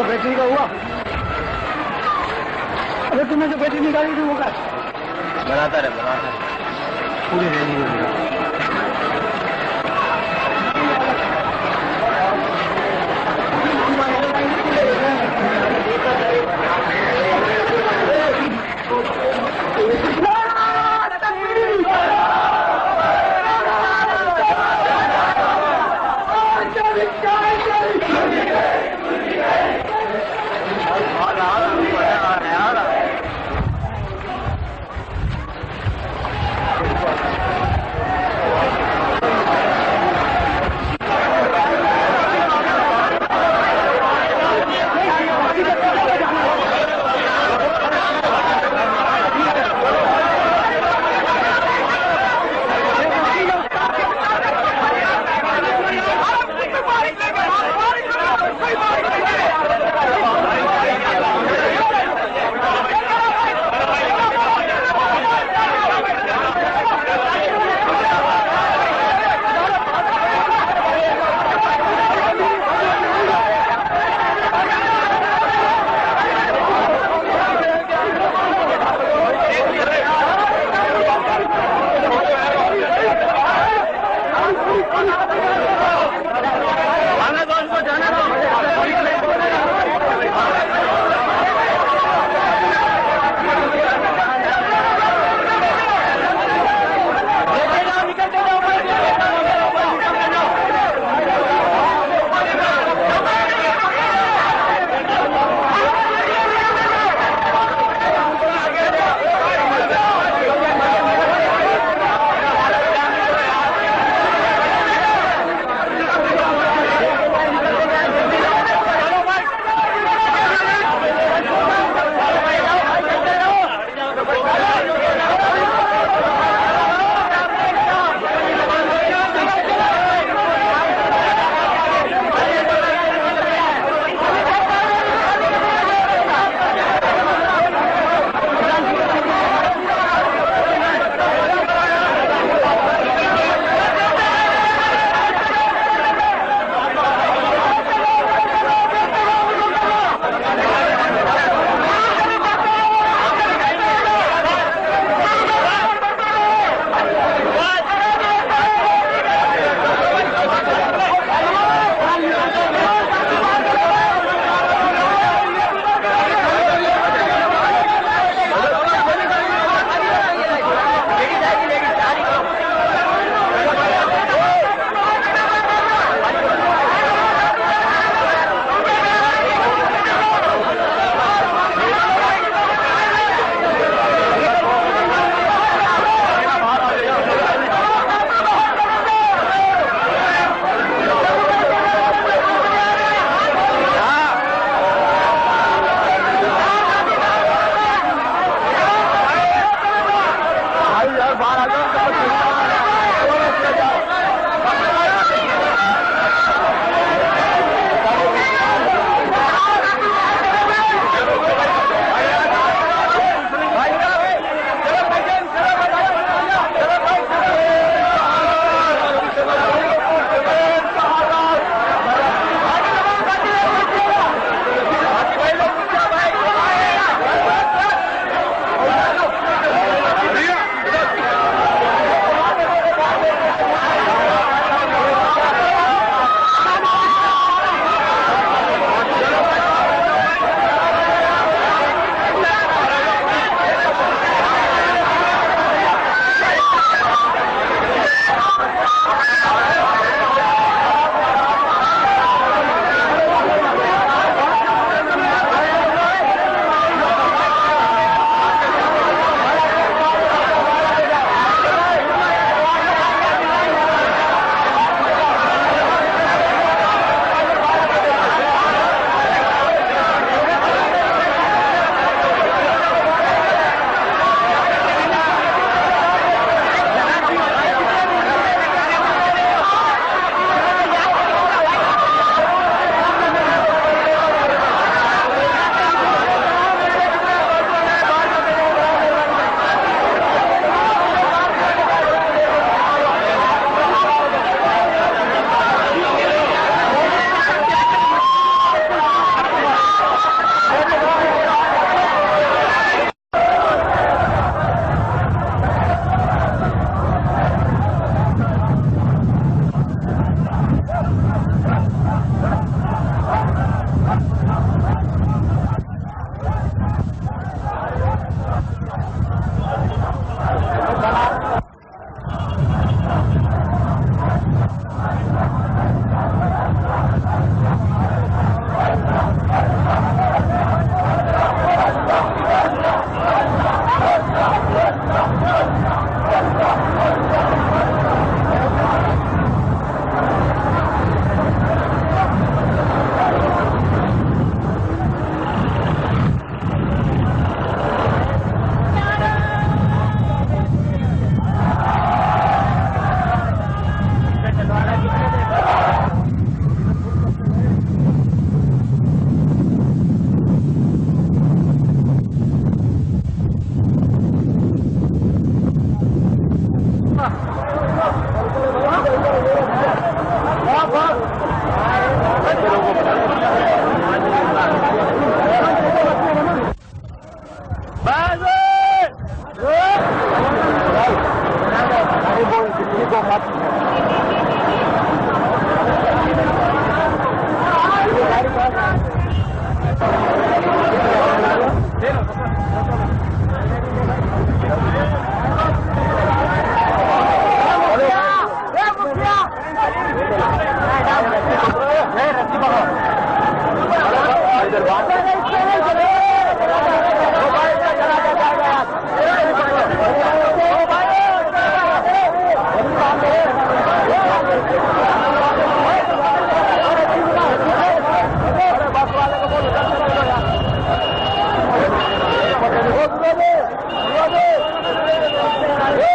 Battery का हुआ। अरे तुमने जो बैटरी निकाली थी वो का बनाता रहे पूरी रेडी हो गया।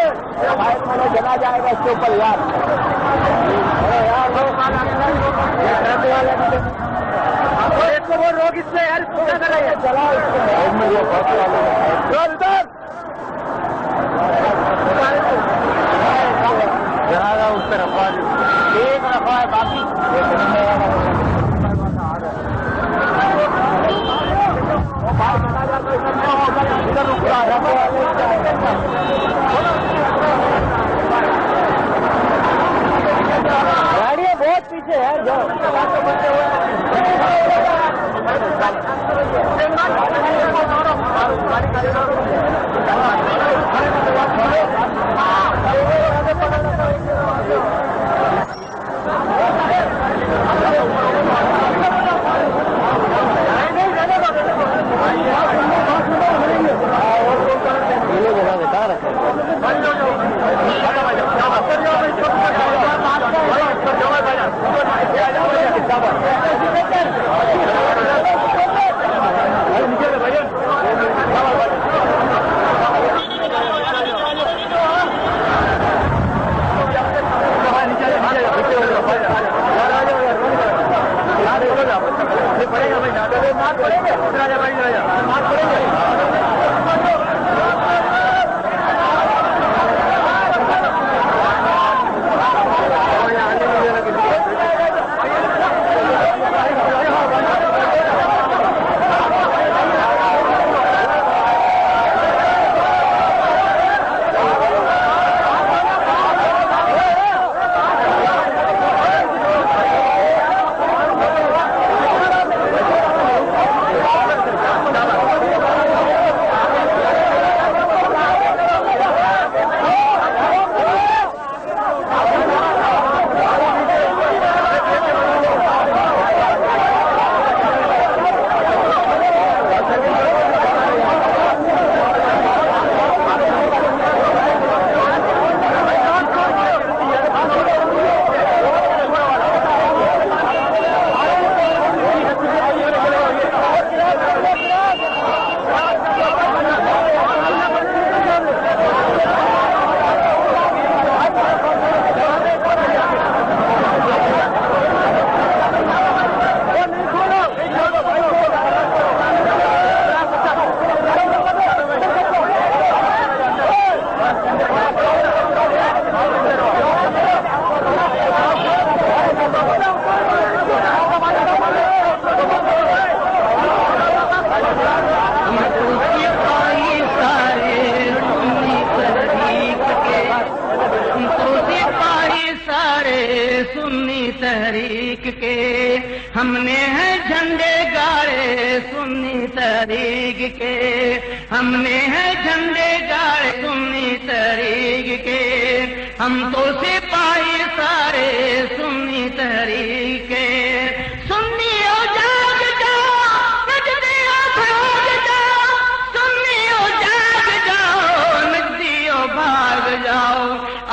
चला जाएगा इसके ऊपर यार। वो रोग इससे यार पूरा कर रही है। चलाओ उस पर रखवा एक रखवा है बाकी इधर रुक रहा गाड़ियाँ बहुत पीछे है जो तहरीक के हमने हैं झंडे गाड़े सुन्नी तहरीक के हमने हैं झंडे गाड़े सुन्नी तहरीक के हम तो सिपाही सारे सुन्नी तहरीक के सुन्नियों जाग जाओ नजदियों भाग जाओ सुन्नियों जाग जाओ नजदियों भाग जाओ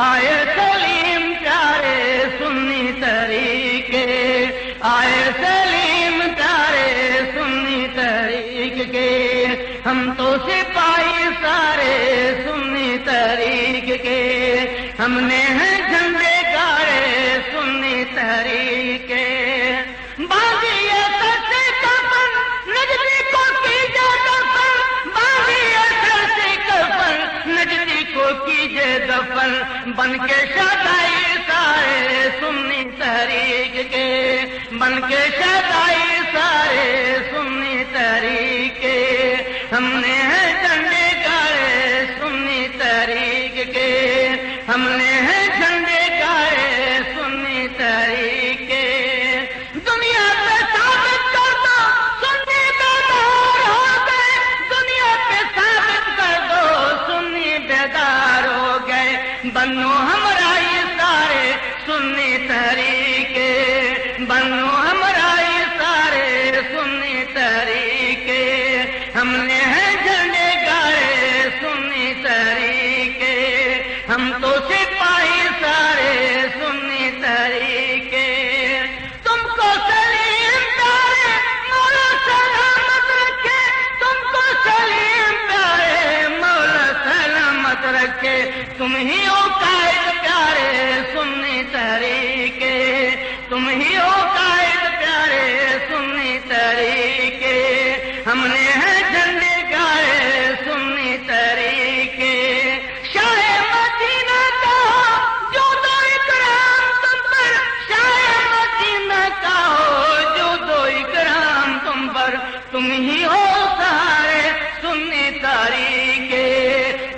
आए सलीम प्यारे सुन्नी तहरीक के आए सलीम प्यारे सुन्नी तहरीक के हम तो सिपाही सारे सुन्नी तहरीक के हमने हैं झंडे गाड़े सुन्नी तहरीक के बांधिए सर से कफन नजदी को कीजिए दफन बांधिए सर से कफन नजदी को कीजिए दफन बन के शदाई सारे सुन्नी तहरीक के बन के शदाई सारे सुन्नी तहरीक के हमने हैं झंडे गाड़े सुन्नी तहरीक के हमने हैं झंडे बनो हमारा ये सारे सुन्नी तरीके, हमने है झंडे गाड़े सुन्नी तरीके, हम तो सिपाही सारे सुन्नी तरीके। तुमको सलीम प्यारे मौला सलामत रखे, तुमको सलीम प्यारे मौला सलामत रखे, तुम ही हो कायद प्यारे सुन्नी तरीके, तुम ही हो कायद प्यारे सुन्नी तरीके, हमने है झंडे गाड़े सुन्नी तरीके। शाहे मदीना का हो जो दो इकराम तुम पर, शाहे मदीना का हो जो दो इकराम तुम पर, तुम ही हो सारे सुन्नी तरीके,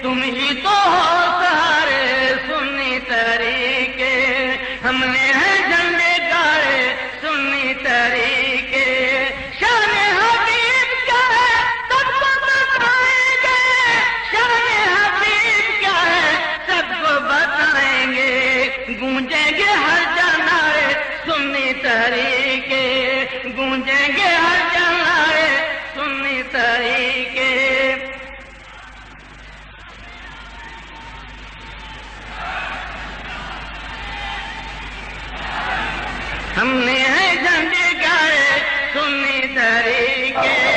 तुम ही तो हो सारे सुन्नी तरीके, हमने है झंडे गाड़े सुन्नी तरीके। शान हबीब क्या है सबको बताएंगे, शान हबीब क्या है सबको बताएंगे, गूंजेंगे हर जनारे सुन्नी तरीके, गूंजेंगे हर जनारे सुन्नी तरीके। हमने है झंडे गाड़े सुन्नी तरीके।